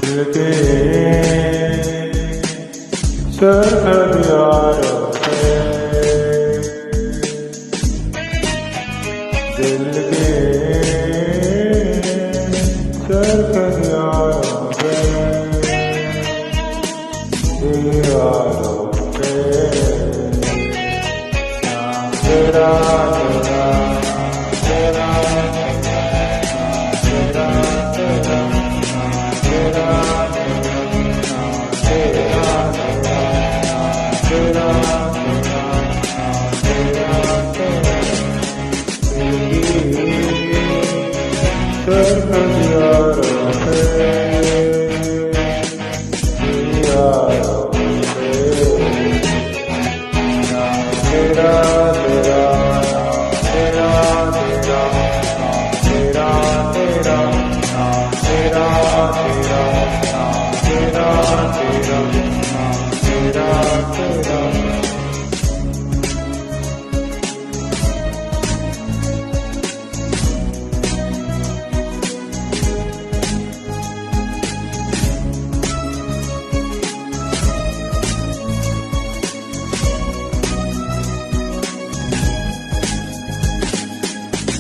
दिल के सरहद यारों पे, दिल के सरहद यारों पे, यारों पे नाम तेरा तेरा तेरा तेरा तेरा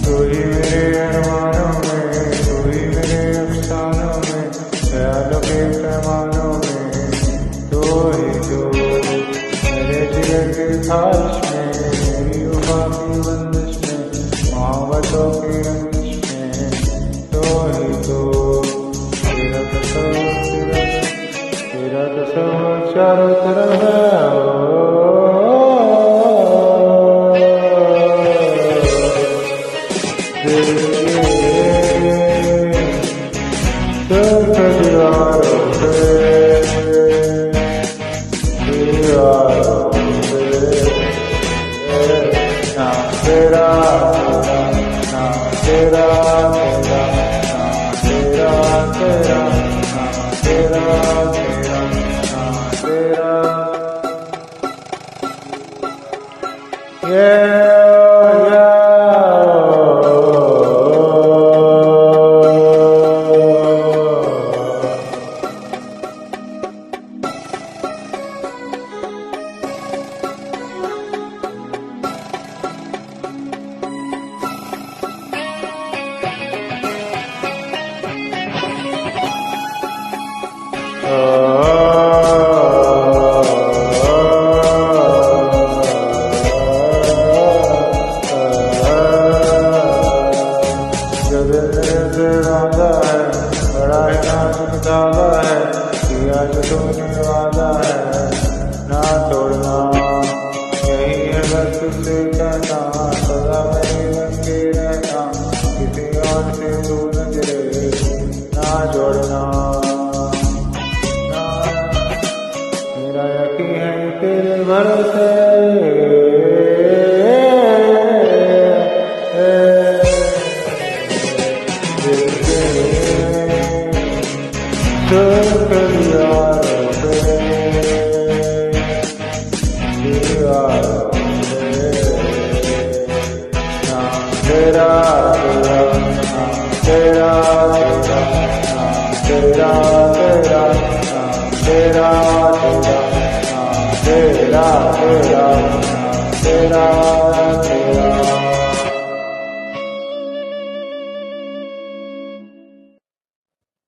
तू ही मेरे अरमानों में, तू ही मेरे अफसानों में, ख्यालों के पैमानों में, तू ही तो मेरे जिगर के ख्वाहिश में, मेरी वफा की बंदिश में, मोहब्बतों की रंजिश में, तू ही तो तेरा तस्वर चारों तरफ है। बड़ा ही नाजुक दावा है, किया जो तूने वादा है, ना तोड़ना यही है बस तुझसे कहना, सदा मेरे मन के रहना, किसी और से तू नजरे ना जोड़ना। मेरा यकीन है तेरे भरोसे तेरा तेरा तेरा तेरा तेरा तेरा तेरा तेरा तेरा